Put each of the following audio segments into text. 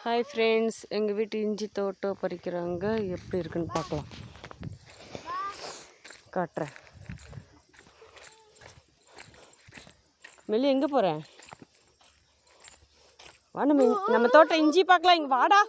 Hi friends, எங்கள் வீட்டு இஞ்சி தோட்டம் பறிக்கிறாங்க. எப்படி இருக்குன்னு பார்க்கலாம், காட்டுறேன். மெல்லி எங்கே போகிறேன்? வா, நம்ம தோட்டம் இஞ்சி பார்க்கலாம். இங்கே வாடா.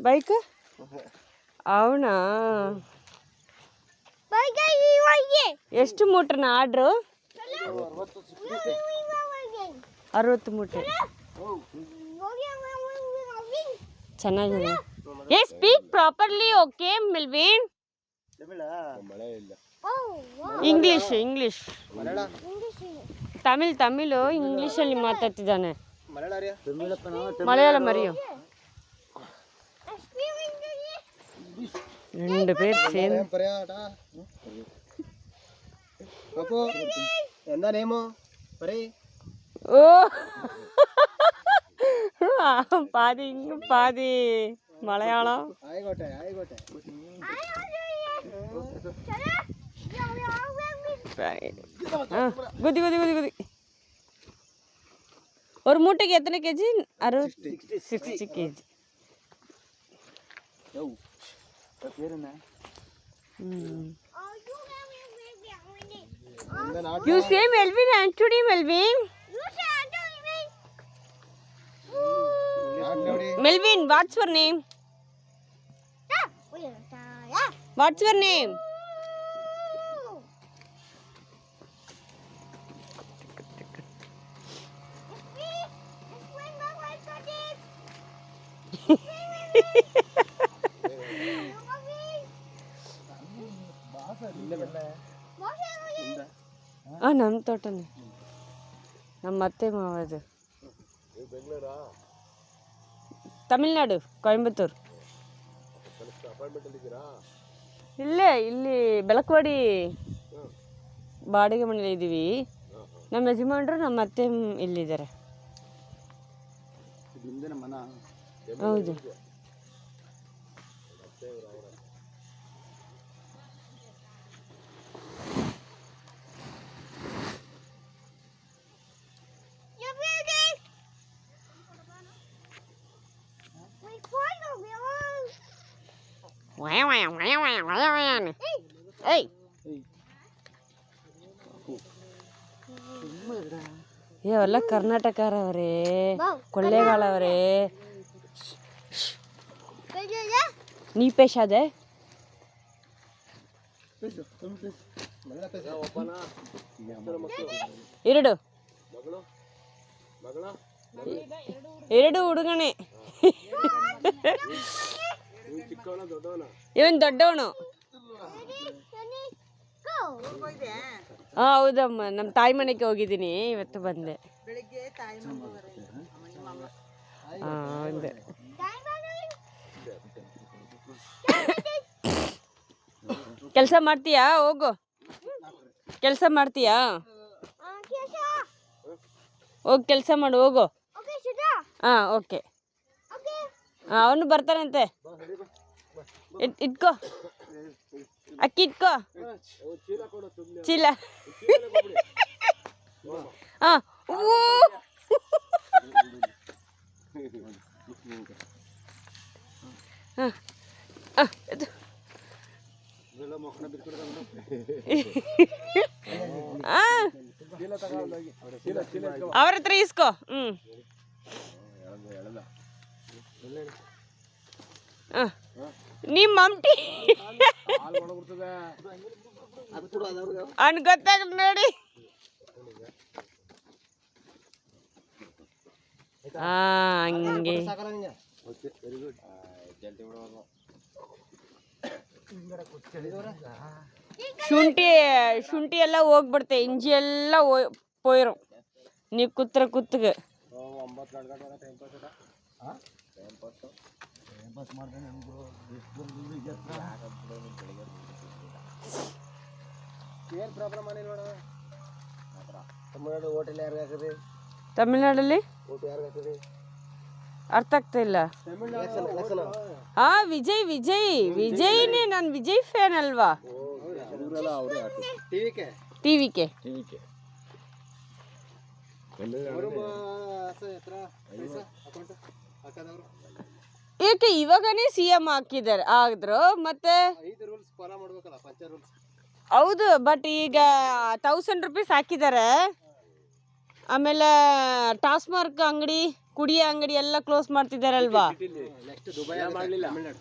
బైక్ అవునా? ಎಷ್ಟು ಮೂಟ್ರನ ಆರ್ಡ್ರು? 60 ಮೂಟೆ. ಚೆನ್ನಾಗಿದೆ. ಏ speak properly, okay Melvin? English Tamil ಇಂಗ್ಲಿಷಲ್ಲಿ ಮಾತಾಡ್ತಿದ್ದಾನೆ. மலையாளம் மரியும். 2 பேர் சேர்ந்து. എന്താ നെയിമോ പറയ്. ഓ പാതി ഇങ്ങും പാതി മലയാളം. ആയിക്കോട്ടെ. குதி குதி குதி குதி. ஒரு மூட்டைக்கு எத்தனை KG? 60 KG. You say Melvin, Anthony Melvin. Melvin, what's your name? What's your name? ನಮ್ಮ ತೋಟನೇ, ನಮ್ಮ ಅತ್ತೆ ಮಾವದು. ತಮಿಳ್ನಾಡು, ಕೊಯಂಬತ್ತೂರು. ಇಲ್ಲೇ ಇಲ್ಲಿ ಬೆಳಕವಾಡಿ ಬಾಡಿಗೆ ಮನೇಲಿ ಇದ್ದೀವಿ. ನಮ್ಮ ಯಜಮಾನ್ರು ನಮ್ಮ ಅತ್ತೆ ಇಲ್ಲಿದ್ದಾರೆ. ಹೌದು. ಇವೆಲ್ಲ ಕರ್ನಾಟಕರವರೇ, ಕೊಳ್ಳೇಗಾಲವರೇ. ನೀ ಪೇಶಾದೆ? ಎರಡು ಹುಡುಗನೇ. ಇವನ್ ದೊಡ್ಡವನು. ಹೌದಮ್ಮ, ನಮ್ಮ ತಾಯಿ ಮನೆಗೆ ಹೋಗಿದ್ದೀನಿ, ಇವತ್ತು ಬಂದೆ. ಹೌದು. ಕೆಲಸ ಮಾಡ್ತೀಯಾ? ಹೋಗು. ಕೆಲಸ ಮಾಡ್ತೀಯಾ? ಹೋಗಿ ಕೆಲಸ ಮಾಡು, ಹೋಗು. ಓಕೆ. ಅವನು ಬರ್ತಾನಂತೆ. ಇಟ್ಕೋ, ಅಕ್ಕಿ ಇಟ್ಕೋ, ಚೀಲ. ಅವ್ರ ಹತ್ರ ಇಸ್ಕೋ. ನಿಮ್ಮ ಮಮ್ಟಿ ಅವ್ನು ಗೊತ್ತಾಗ ನೋಡಿ. ಹಂಗೆ ಶುಂಠಿ ಎಲ್ಲ ಹೋಗ್ಬಿಡ್ತೆ, ಇಂಜಿ ಎಲ್ಲ ಪೋಯ್ರು. ನೀವು ಕುತ್ತಗೆ ಏನು ಪ್ರಾಬ್ಲಮ್ ಆಗಿ ನೋಡ. ತಮಿಳ್ನಾಡು ಹೋಟೆಲ್ ಯಾರು ಹಾಕಿದ್ರಿ? ತಮಿಳ್ನಾಡಲ್ಲಿ ಓಟು ಯಾರಿಗೆ ಹಾಕಿದ್ರಿ? ಅರ್ಥ ಆಗ್ತಾ ಇಲ್ಲ. ಎಲೆಕ್ಷನ್ ಎಲೆಕ್ಷನ್ ಹಾ, ವಿಜಯ್ ವಿಜಯ್ ವಿಜಯ್ನೇ. ನಾನು ವಿಜಯ್ ಫ್ಯಾನ್ ಅಲ್ವಾ. ಇವರೆಲ್ಲ ಅವರೇ ಹಾಕಿದ್ರು. ಟಿವಿಕೆ ಟಿವಿಕೆ ಏಕೆ ಇವಾಗನೇ CM ಆದ್ರು ಮತ್ತೆ 5 ರೂಲ್ಸ್ ಫಾಲೋ ಮಾಡ್ಬೇಕಲ್ಲ, ಪಂಚ ರೂಲ್ಸ್. ಹೌದು, ಬಟ್ ಈಗ 1000 ರೂಪೀಸ್ ಹಾಕಿದ್ದಾರೆ. ಆಮೇಲೆ ಟಾಸ್ಮಾರ್ಕ್ ಅಂಗಡಿ, ಕುಡಿಯೋ ಅಂಗಡಿ ಎಲ್ಲ ಕ್ಲೋಸ್ ಮಾಡ್ತಿದ್ದಾರಲ್ವಾ. ನೆಕ್ಸ್ಟ್ ದುಬೈ ಮಾಡಲಿಲ್ಲ, ತಮಿಳ್ನಾಡು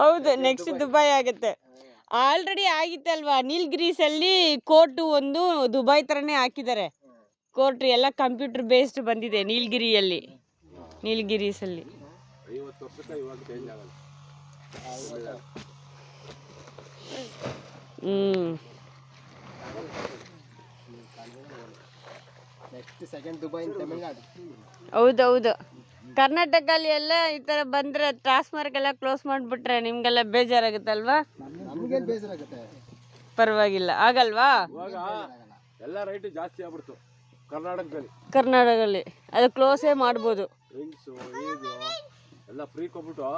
ಹೌದು, ನೆಕ್ಸ್ಟ್ ದುಬೈ ಆಗುತ್ತೆ. ಆಲ್ರೆಡಿ ಆಗಿತ್ತಲ್ವಾ, ನೀಲ್ಗಿರೀಸಲ್ಲಿ ಕೋರ್ಟು ಒಂದು ದುಬೈ ಥರನೇ ಹಾಕಿದ್ದಾರೆ. ಕೋರ್ಟ್ ಎಲ್ಲ ಕಂಪ್ಯೂಟರ್ ಬೇಸ್ಡ್ ಬಂದಿದೆ ನೀಲಗಿರಿಯಲ್ಲಿ, ನೀಲಗಿರೀಸಲ್ಲಿ. 50 ವರ್ಷಕ್ಕೆ ಇವಾಗ ಚೇಂಜ್ ಆಗಲ್ಲ. ನೆಕ್ಸ್ಟ್ ಸೆಕೆಂಡ್ ದುಬೈ ಇನ್ ತಮಿಳ್ನಾಡು. ಹೌದೌದು. ಕರ್ನಾಟಕಲ್ಲಿ ಎಲ್ಲ ಈ ಥರ ಬಂದರೆ ಟ್ರಾನ್ಸ್ಮಾರ್ಕ್ ಎಲ್ಲ ಕ್ಲೋಸ್ ಮಾಡಿಬಿಟ್ರೆ ನಿಮಗೆಲ್ಲ ಬೇಜಾರಾಗುತ್ತಲ್ವಾ. ನಮಗೇನು ಬೇಜಾರಾಗುತ್ತೆ? ಪರವಾಗಿಲ್ಲ, ಆಗಲ್ವಾ? ಇವಾಗ ಎಲ್ಲ ರೈಟ್ ಜಾಸ್ತಿ ಆಗ್ಬಿಡ್ತು ಕರ್ನಾಟಕದಲ್ಲಿ ಅದು ಕ್ಲೋಸೇ ಮಾಡ್ಬೋದು. ಡ್ರಿಂಕ್ಸು ಇದು ಎಲ್ಲ ಫ್ರೀ ಕೊಟ್ಬಿಟ್ಟು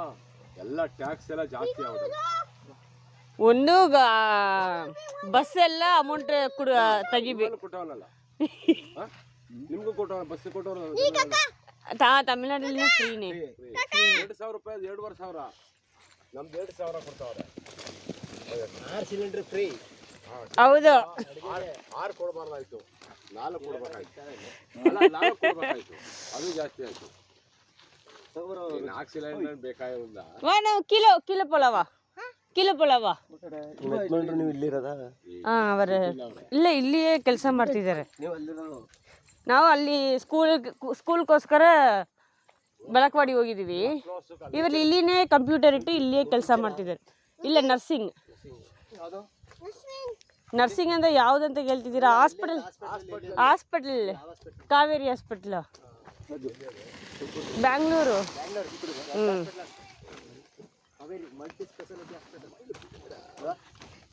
ಎಲ್ಲ ಟ್ಯಾಕ್ಸ್ ಎಲ್ಲ ಜಾಸ್ತಿ ಆಗ್ಬಿಟ್ಟು. ಒಂದು ಬಸ್ ಎಲ್ಲ ಅಮೌಂಟ್ ತೆಗಿಬೇಕು. ಕೊಟ್ಟವನಲ್ಲ ನಿಮ್ಗೂ ಕೊಟ್ಟವ, ಬಸ್ ಕೊಟ್ಟವ್ರು. ತಮಿಳ್ನಾಡಲ್ಲಿ ಫ್ರೀನೇ. 2,000 ರೂಪಾಯಿ 2,500. ನಮ್ದು 2,000 ಕೊಡ್ತಾವ್ರೆ. 6 ಸಿಲಿಂಡರ್ ಫ್ರೀ. ಹೌದು, 6 ಕೊಡಬಾರ್ದಾಯ್ತು, 4 ಕೊಡ್ಬೇಕಾಯ್ತು. 4 ಕೊಡ್ಬೇಕಾಯ್ತು, ಅದು ಜಾಸ್ತಿ ಆಯ್ತು. 4 ಸಿಲಿಂಡರ್ ಬೇಕಾಗಿಲ್ಲ. ನಾವು ಕಿಲೋ ಪೊಲವ ನೀವು ಇಲ್ಲಿರೋದ? ಅವರು ಇಲ್ಲಿಯೇ ಕೆಲಸ ಮಾಡ್ತಿದ್ದಾರೆ. ನೀವು ಅಲ್ಲಿರೋದು? ನಾವು ಅಲ್ಲಿ ಸ್ಕೂಲ್ಗೋಸ್ಕರ ಬೆಳಕವಾಡಿ ಹೋಗಿದ್ದೀವಿ. ಇವರು ಇಲ್ಲಿನೇ ಕಂಪ್ಯೂಟರ್ ಇಟ್ಟು ಇಲ್ಲಿಯೇ ಕೆಲಸ ಮಾಡ್ತಿದ್ದಾರೆ. ಇಲ್ಲ ನರ್ಸಿಂಗ್ ಅಂದರೆ ಯಾವುದಂತ ಹೇಳ್ತಿದ್ದೀರಾ? Hospital Kaveri hospital, Bangalore.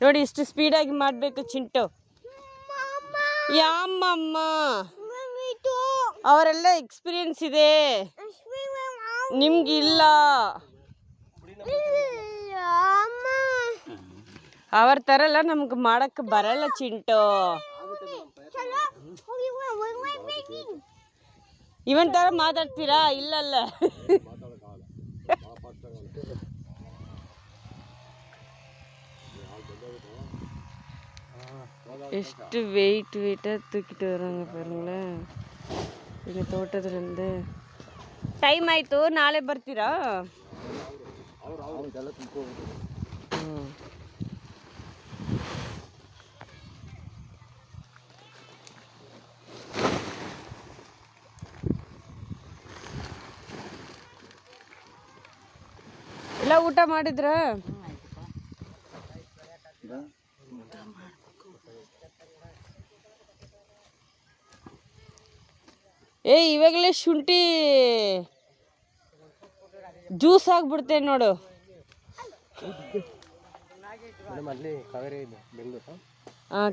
ನೋಡಿ ಇಷ್ಟು ಸ್ಪೀಡಾಗಿ ಮಾಡಬೇಕು ಚಿಂಟು. ಯಾಮಮ್ಮ, ಅವರೆಲ್ಲ ಎಕ್ಸ್ಪೀರಿಯನ್ಸ್ ಇದೆ, ನಿಮ್ಗಿಲ್ಲ. ಅವ್ರ ಥರ ಎಲ್ಲ ನಮ್ಗೆ ಮಾಡಕ್ಕೆ ಬರಲ್ಲ ಚಿಂಟು. ಇವನ್ ಥರ ಮಾತಾಡ್ತೀರಾ? ಇಲ್ಲಲ್ಲ. ಎಷ್ಟು வெயிட்டாக தூக்கிட்டு வராங்க பாருங்களேன். ಈಗ ತೋಟದ್ರಿಂದ ಟೈಮ್ ಆಯಿತು, ನಾಳೆ ಬರ್ತೀರಾ? ಎಲ್ಲ ಊಟ ಮಾಡಿದ್ರ? ಇವಾಗಲೇ ಶುಂಠಿ ಜ್ಯೂಸ್ ಆಗ್ಬಿಡ್ತೇನೆ ನೋಡು. ಅಲ್ಲಿ ಕಾವೇರಿ ಇದೆ ಬೆಂಗಳೂರು.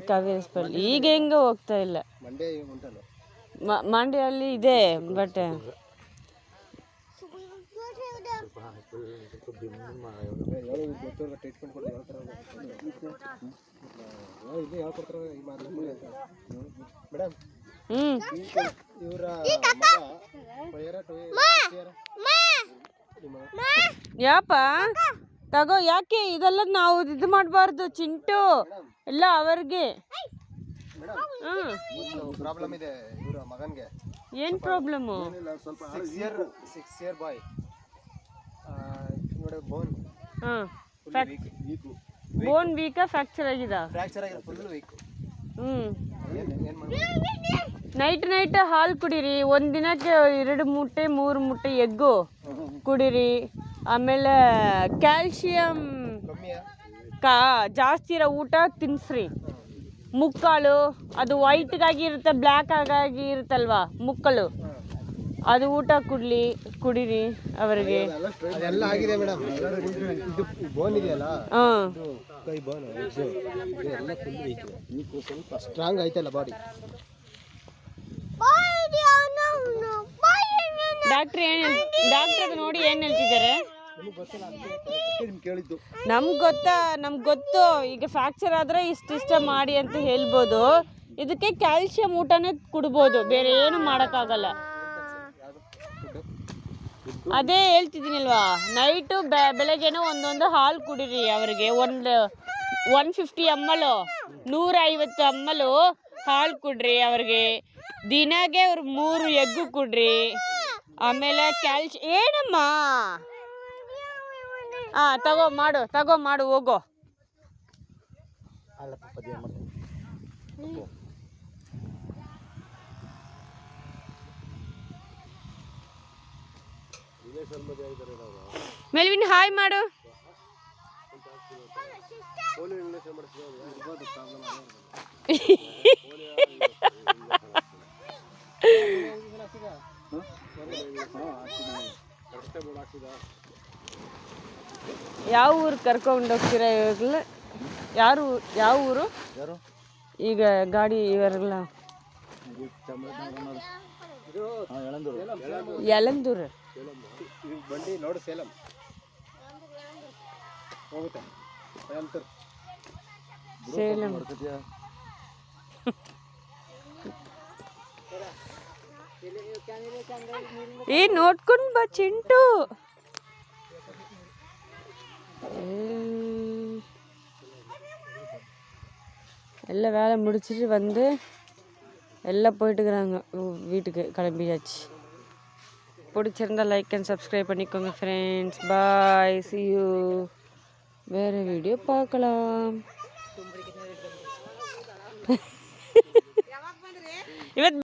ಕಾವೇರಿ ಹಾಸ್ಪಿಟಲ್ ಈಗ ಹೆಂಗ ಹೋಗ್ತಾ ಇಲ್ಲ. ಮಂಡ್ಯಲ್ಲಿ ಇದೆ, ಬಟ್ ಯಾಪ ತಗೋ. ಯಾಕೆ ಇದೆಲ್ಲ ನಾವು ಇದು ಮಾಡಬಾರ್ದು ಚಿಂಟು, ಎಲ್ಲ ಅವ್ರಿಗೆ. ಪ್ರಾಬ್ಲಮ್ ಇದೆ ಇವರ ಮಗನ್ಗೆ. ಏನ್ ಪ್ರಾಬ್ಲಮ್ಮು? 6 year ಬಾಯ್ ನೋಡಿ, ಬೋನ್ ವೀಕಾ ಫ್ರಾಕ್ಚರ್ ಆಗಿದೆ ಫುಲ್ ವೀಕ್. ನೈಟ್ ಹಾಲು ಕುಡೀರಿ. ಒಂದು ದಿನಕ್ಕೆ 2 ಮುಟ್ಟೆ 3 ಮುಟ್ಟೆ ಎಗ್ಗು ಕುಡೀರಿ. ಆಮೇಲೆ ಕ್ಯಾಲ್ಶಿಯಂ ಜಾಸ್ತಿ ಇರೋ ಊಟ ತಿನ್ಸ್ರಿ. ಮುಕ್ಕಾಳು ಅದು ವೈಟ್ಗಾಗಿ ಇರುತ್ತೆ, ಬ್ಲ್ಯಾಕ್ ಆಗಿ ಇರುತ್ತಲ್ವಾ ಮುಕ್ಕಳು, ಅದು ಊಟ ಕುಡೀರಿ ಅವರಿಗೆ. ಅದೆಲ್ಲ ಆಗಿದೆ ಮೇಡಮ್. ಇದು ಬೋನ್ ಇದೆಯಲ್ಲ, ಹಾಂ, ಇದು ಕೈ ಬೋನ್ ಎಲ್ಲ ಫುಲ್ ವೀಕ್. ಸ್ವಲ್ಪ ಸ್ಟ್ರಾಂಗ್ ಆಯ್ತಲ್ಲ ಬಾಡಿ. ಡಾಕ್ಟರ್ ನೋಡಿ ಏನು ಹೇಳ್ತಿದ್ದಾರೆ? ಕೇಳಿದ್ದು ನಮ್ಗೆ ಗೊತ್ತು. ಈಗ ಫ್ರ್ಯಾಕ್ಚರ್ ಆದರೆ ಇಷ್ಟ ಮಾಡಿ ಅಂತ ಹೇಳ್ಬೋದು. ಇದಕ್ಕೆ ಕ್ಯಾಲ್ಸಿಯಂ ಊಟನೇ ಕುಡ್ಬೋದು, ಬೇರೆ ಏನು ಮಾಡೋಕ್ಕಾಗಲ್ಲ. ಅದೇ ಹೇಳ್ತಿದ್ದೀನಲ್ವಾ, ನೈಟು ಬೆಳಗ್ಗೆನೂ ಒಂದೊಂದು ಹಾಲು ಕುಡೀರಿ ಅವರಿಗೆ. 150 ml 150 ml ಹಾಲು ಕುಡ್ರಿ ಅವ್ರಿಗೆ. ದಿನಾಗೆ 3 ಎಗ್ಗು ಕುಡ್ರಿ. ಆಮೇಲೆ ಏನಮ್ಮ ತಗೋ ಮಾಡು ಹೋಗೋ. ಮೆಲ್ವಿನ್ ಹಾಯ್ ಮಾಡು. ಯಾವ ಊರು ಕರ್ಕೊಂಡು ಹೋಗ್ತೀರಾ ಇವಾಗಲೇ? ಯಾವ ಊರು ಈಗ ಗಾಡಿ ಇವರೆಲ್ಲ? ಯಳಂದೂರು ಬಂಡಿ ನೋಡು. ಸೇಲಂ ಹೋಗುತ್ತೆ. ಸೇಲಂ. ನೋಡ್ಕೊಂಡು ಬಾ ಚಿಂಟು. எல்லாம் வேலை முடிச்சுட்டு வந்து எல்லாம் போயிட்டுக்கிறாங்க வீட்டுக்கு கிளம்பியாச்சு. பிடிச்சிருந்தா லைக் அண்ட் சப்ஸ்கிரைப் பண்ணிக்கோங்க ஃப்ரெண்ட்ஸ். Bye, see you. வேறு வீடியோ பார்க்கலாம். ಇವತ್ತು